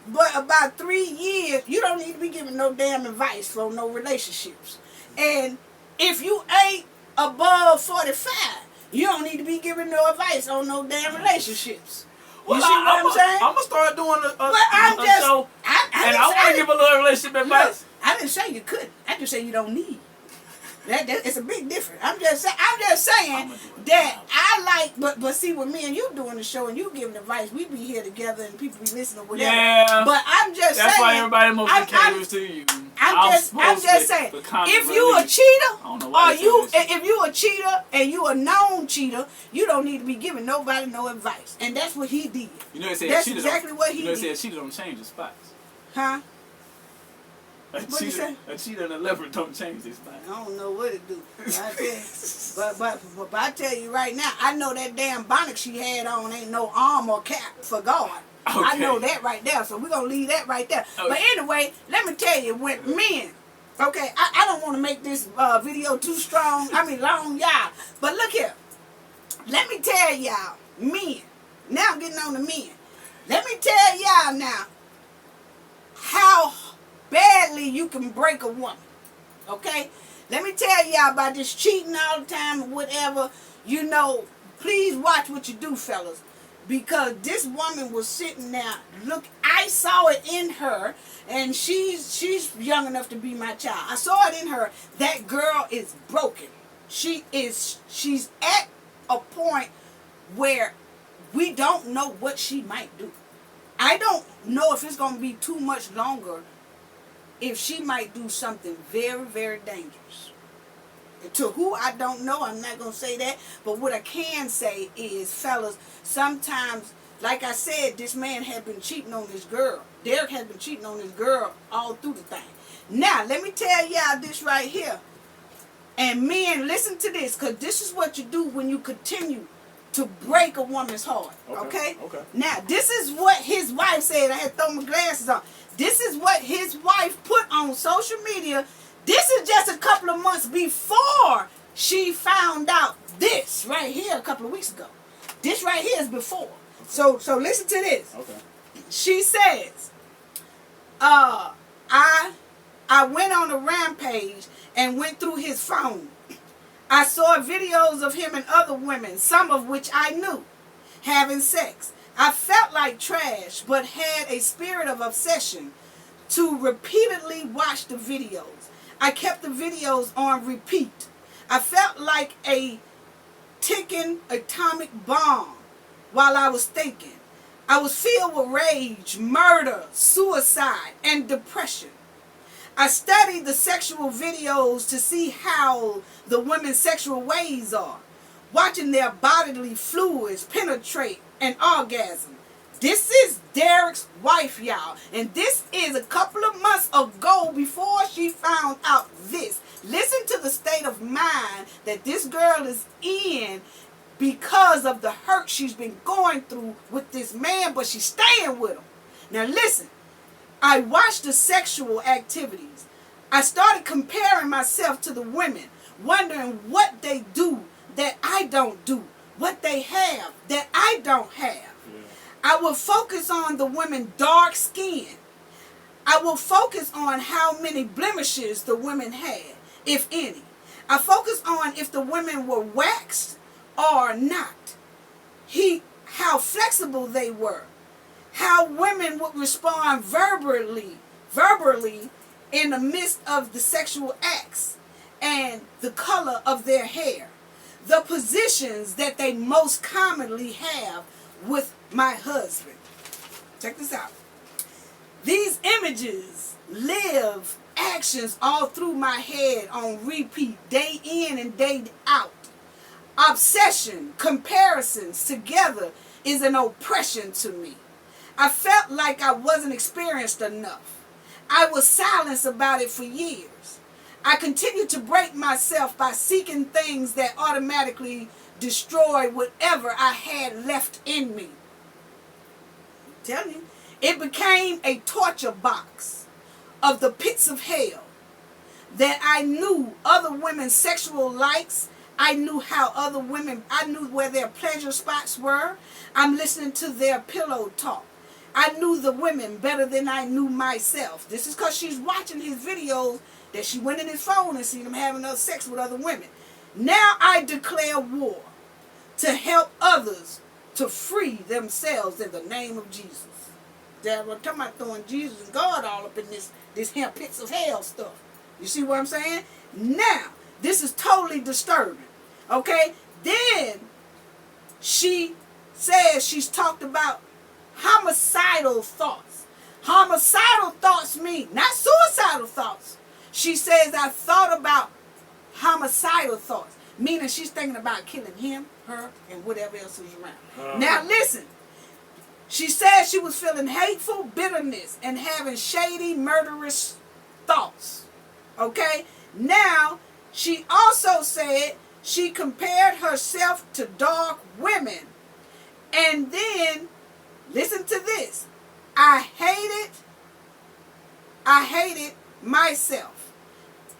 but about 3 years, you don't need to be giving no damn advice for no relationships. And if you ain't above 45, you don't need to be giving no advice on no damn relationships. You see what I'm saying? I'm going to start doing a I show, and I want to give a little relationship advice. I didn't say you couldn't. I just say you don't need. That it's a big difference. I'm just saying that I like, but see, with me and you doing the show and you giving advice, we be here together and people be listening or whatever. Yeah. But I'm just saying. That's why everybody mostly caters to you. I'm just saying. If you a cheater, if you a cheater and you a known cheater, you don't need to be giving nobody no advice. And that's what he did. You know they say that's exactly what he did. You know they say a cheater don't change his spots. Huh? A cheater and a leopard don't change their spots. I don't know what it do. But I tell you right now, I know that damn bonnet she had on ain't no arm or cap for God. Okay. I know that right there, so we're going to leave that right there. Okay. But anyway, let me tell you, when men, okay, I don't want to make this video too strong, long, y'all. But look here, let me tell y'all, men, now I'm getting on the men. Let me tell y'all now how badly you can break a woman, okay? Let me tell y'all about this cheating all the time or whatever. You know, please watch what you do, fellas. Because this woman was sitting there, look, I saw it in her, and she's young enough to be my child. I saw it in her. That girl is broken. She's at a point where we don't know what she might do. I don't know if it's going to be too much longer if she might do something very, very dangerous. To who, I don't know. I'm not going to say that. But what I can say is, fellas, sometimes, like I said, this man had been cheating on this girl. Derrick has been cheating on this girl all through the thing. Now, let me tell y'all this right here. And men, listen to this, because this is what you do when you continue to break a woman's heart. Okay? Now, this is what his wife said. I had to throw my glasses on. This is what his wife put on social media. This is just a couple of months before she found out this right here a couple of weeks ago. This right here is before. So listen to this. Okay. She says, I went on a rampage and went through his phone. I saw videos of him and other women, some of which I knew, having sex. I felt like trash, but had a spirit of obsession to repeatedly watch the videos. I kept the videos on repeat. I felt like a ticking atomic bomb while I was thinking. I was filled with rage, murder, suicide, and depression. I studied the sexual videos to see how the women's sexual ways are, watching their bodily fluids penetrate and orgasm. This is Derrick's wife, y'all. And this is a couple of months ago before she found out this. Listen to the state of mind that this girl is in because of the hurt she's been going through with this man, but she's staying with him. Now listen, I watched the sexual activities. I started comparing myself to the women, wondering what they do that I don't do, what they have that I don't have. I will focus on the women dark skin. I will focus on how many blemishes the women had, if any. I focus on if the women were waxed or not. How flexible they were. How women would respond verbally in the midst of the sexual acts, and the color of their hair, the positions that they most commonly have with my husband. Check this out. These images live actions all through my head on repeat, day in and day out. Obsession, comparisons together is an oppression to me. I felt like I wasn't experienced enough. I was silenced about it for years. I continued to break myself by seeking things that automatically destroy whatever I had left in me. I'm telling you, it became a torture box of the pits of hell that I knew other women's sexual likes. I knew I knew where their pleasure spots were. I'm listening to their pillow talk. I knew the women better than I knew myself. This is because she's watching his videos that she went in his phone and seen him having sex with other women. Now I declare war to help others to free themselves in the name of Jesus. We're talking about throwing Jesus and God all up in this here pits of hell stuff. You see what I'm saying? Now, this is totally disturbing. Okay? Then she says she's talked about homicidal thoughts. Homicidal thoughts mean not suicidal thoughts. She says I thought about homicidal thoughts, meaning she's thinking about killing him, her, and whatever else is around. Now listen. She said she was feeling hateful bitterness and having shady, murderous thoughts. Okay? Now, she also said she compared herself to dark women. And then, listen to this. I hated myself.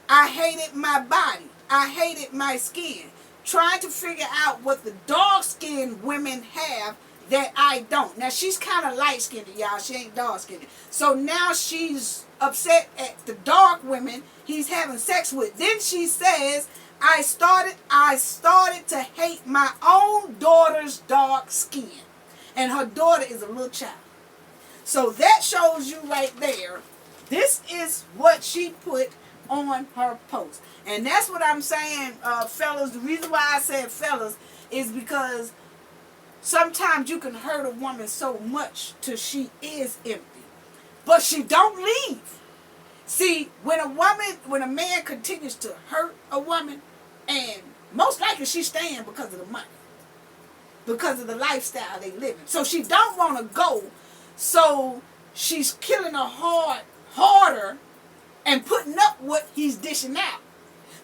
I hated my body. I hated my skin. Trying to figure out what the dark-skinned women have that I don't. Now, she's kind of light-skinned, y'all. She ain't dark-skinned. So now she's upset at the dark women he's having sex with. Then she says, I started to hate my own daughter's dark skin. And her daughter is a little child. So that shows you right there. This is what she put on her post. And that's what I'm saying, fellas. The reason why I said fellas is because sometimes you can hurt a woman so much till she is empty. But she don't leave. See, when a man continues to hurt a woman, and most likely she's staying because of the money. Because of the lifestyle they live in. So she don't want to go. So she's killing her harder and putting up what he's dishing out.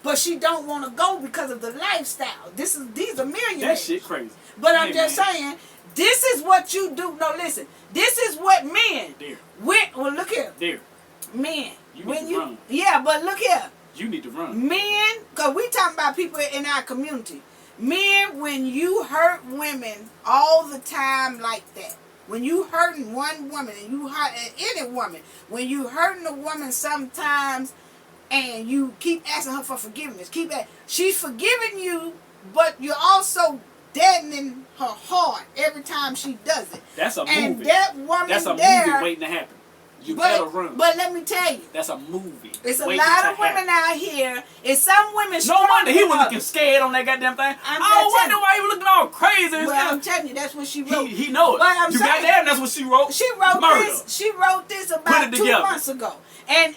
But she don't want to go because of the lifestyle. These are millionaires. That shit crazy. But I'm just saying, this is what you do. No, listen. This is what men. Well, look here. There. Men. You need to run. Yeah, but look here. You need to run. Men, because we talking about people in our community. Men, when you hurt women all the time like that, when you hurting one woman and you hurt any woman, when you hurting a woman sometimes and you keep asking her for forgiveness, she's forgiving you, but you're also deadening her heart every time she does it. That's a movie. And that woman That's a movie waiting to happen. You better run. But let me tell you. That's a movie. It's a lot of women out here. It's some women. No wonder he was looking scared on that goddamn thing. I don't wonder why he was looking all crazy. Well, I'm telling you, that's what she wrote. He know it. But I'm saying, goddamn, that's what she wrote. She wrote Murder. this. She wrote this about 2 months ago. And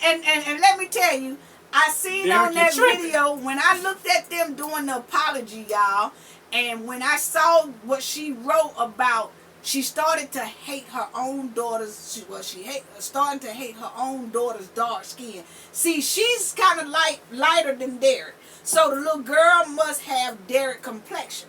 let me tell you, I seen Derrick, on that video when I looked at them doing the apology, y'all, and when I saw what she wrote about. She started to hate her own daughter's. Starting to hate her own daughter's dark skin. See, she's kind of lighter than Derrick, so the little girl must have Derrick complexion.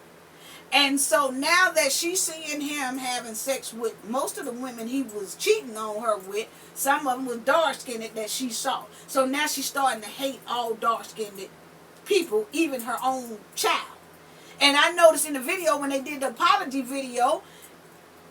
And so now that she's seeing him having sex with most of the women he was cheating on her with, some of them was dark skinned that she saw. So now she's starting to hate all dark skinned people, even her own child. And I noticed in the video when they did the apology video.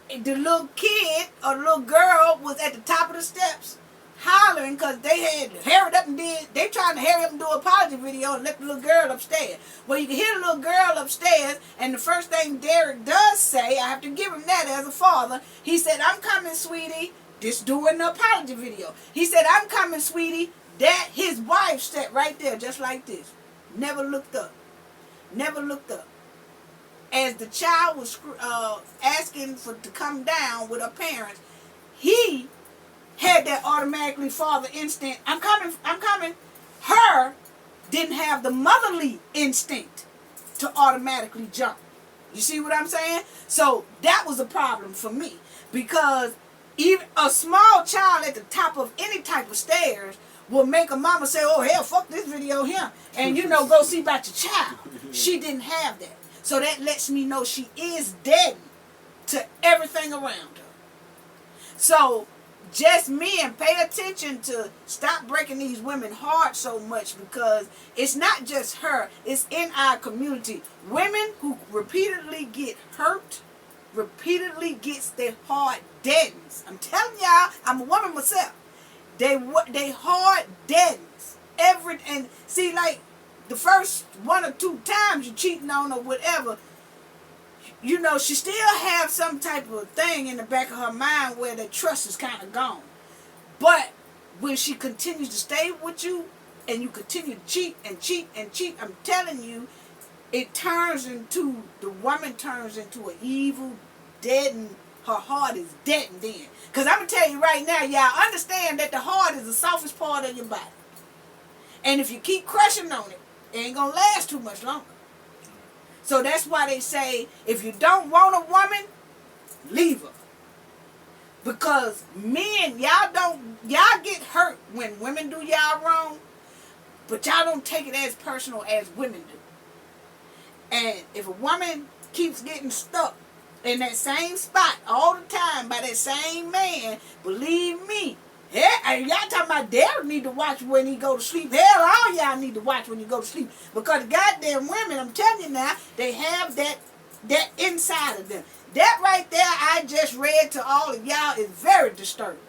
The little kid or the little girl was at the top of the steps hollering because they had hurried up and they trying to hurry up and do an apology video and let the little girl upstairs. Well, you can hear the little girl upstairs, and the first thing Derrick does say, I have to give him that as a father, he said, I'm coming, sweetie. Just doing the apology video. He said, I'm coming, sweetie. That his wife sat right there just like this. Never looked up. Never looked up. As the child was asking to come down with her parents, he had that automatically father instinct. I'm coming, I'm coming. Her didn't have the motherly instinct to automatically jump. You see what I'm saying? So that was a problem for me, because even a small child at the top of any type of stairs will make a mama say, oh hell, fuck this video here, and go see about your child. She didn't have that. So that lets me know she is dead to everything around her. So just men, pay attention to stop breaking these women's hearts so much, because it's not just her, it's in our community. Women who repeatedly get hurt, repeatedly gets their heart deadens. I'm telling y'all, I'm a woman myself. They heart deadens. And see, like the first 1 or 2 times you're cheating on or whatever, she still have some type of thing in the back of her mind where the trust is kind of gone. But when she continues to stay with you and you continue to cheat and cheat and cheat, I'm telling you, the woman turns into an evil, deadened, her heart is deadened then. Because I'm going to tell you right now, y'all understand that the heart is the softest part of your body. And if you keep crushing on it, it ain't going to last too much longer. So that's why they say, if you don't want a woman, leave her. Because men, y'all get hurt when women do y'all wrong, but y'all don't take it as personal as women do. And if a woman keeps getting stuck in that same spot all the time by that same man, believe me, y'all talking about Derrick need to watch when he go to sleep. Hell, all y'all need to watch when you go to sleep. Because the goddamn women, I'm telling you now, they have that inside of them. That right there I just read to all of y'all is very disturbing.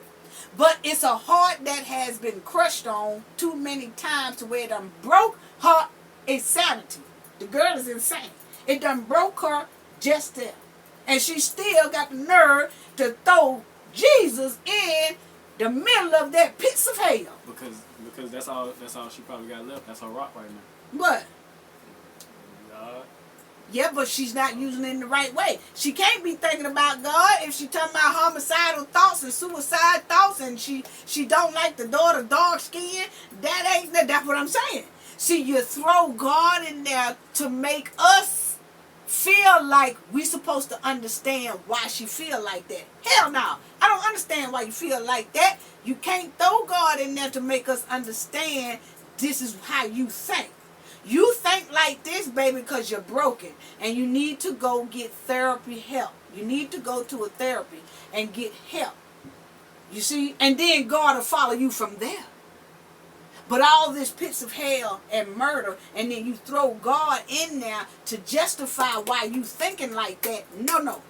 But it's a heart that has been crushed on too many times to where it done broke her insanity. The girl is insane. It done broke her just there. And she still got the nerve to throw Jesus in the middle of that pits of hell. Because that's all she probably got left. That's her rock right now. What? God. Yeah, but she's not using it in the right way. She can't be thinking about God if she talking about homicidal thoughts and suicide thoughts, and she don't like the daughter dark skin. That's what I'm saying. See, you throw God in there to make us feel like we supposed to understand why she feel like that. Hell no. I don't understand why you feel like that. You can't throw God in there to make us understand this is how you think. You think like this, baby, because you're broken. And you need to go get therapy help. You need to go to a therapy and get help. You see? And then God will follow you from there. But all this pits of hell and murder, and then you throw God in there to justify why you thinking like that. No.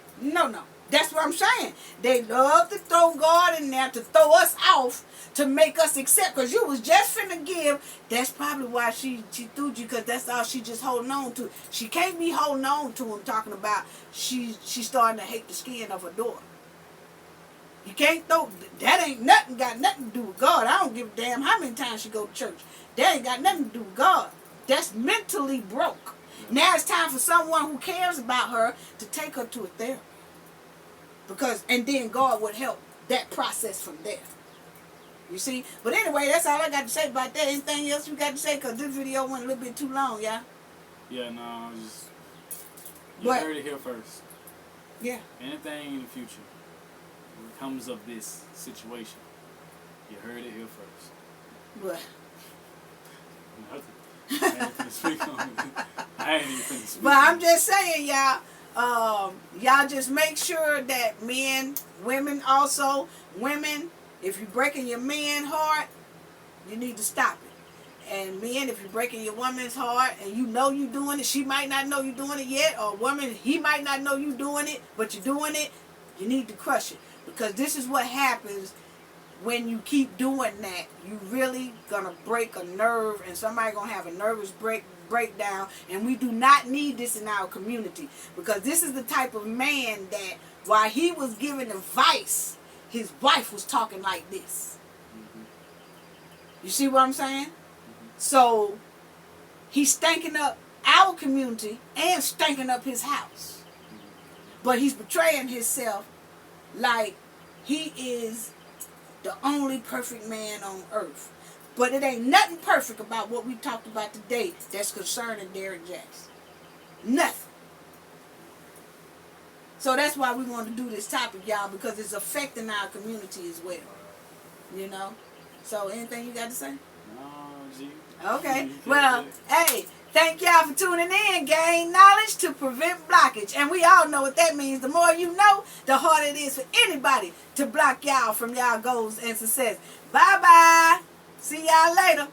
That's what I'm saying. They love to throw God in there to throw us off, to make us accept. Because you was just finna give. That's probably why she threw you, because that's all she just holding on to. She can't be holding on to him talking about she's starting to hate the skin of her daughter. You can't throw, that ain't got nothing to do with God. I don't give a damn how many times she go to church. That ain't got nothing to do with God. That's mentally broke. Now it's time for someone who cares about her to take her to a therapy. And then God would help that process from there. You see? But anyway, that's all I got to say about that. Anything else you got to say? Because this video went a little bit too long, y'all. Yeah, no, you heard it here first. Yeah. Anything in the future comes of this situation, you heard it here first. What? Nothing. I ain't finna speak on it. I ain't even finna speak. But I'm just saying, y'all, y'all just make sure that men, women also, women, if you're breaking your man's heart, you need to stop it. And men, if you're breaking your woman's heart and you know you're doing it, she might not know you're doing it yet, or woman, he might not know you're doing it, but you're doing it, you need to crush it. Because this is what happens when you keep doing that, you really gonna break a nerve, and somebody gonna have a nervous breakdown. And we do not need this in our community, because this is the type of man that while he was giving advice, his wife was talking like this. You see what I'm saying? So he's stinking up our community and stinking up his house. But he's betraying himself like he is the only perfect man on earth. But it ain't nothing perfect about what we talked about today that's concerning Derrick Jaxn. Nothing. So that's why we want to do this topic, y'all, because it's affecting our community as well. You know? So anything you got to say? No, G. Okay. Well, hey, thank y'all for tuning in. Gain knowledge to prevent blockage. And we all know what that means. The more you know, the harder it is for anybody to block y'all from y'all goals and success. Bye-bye. See y'all later.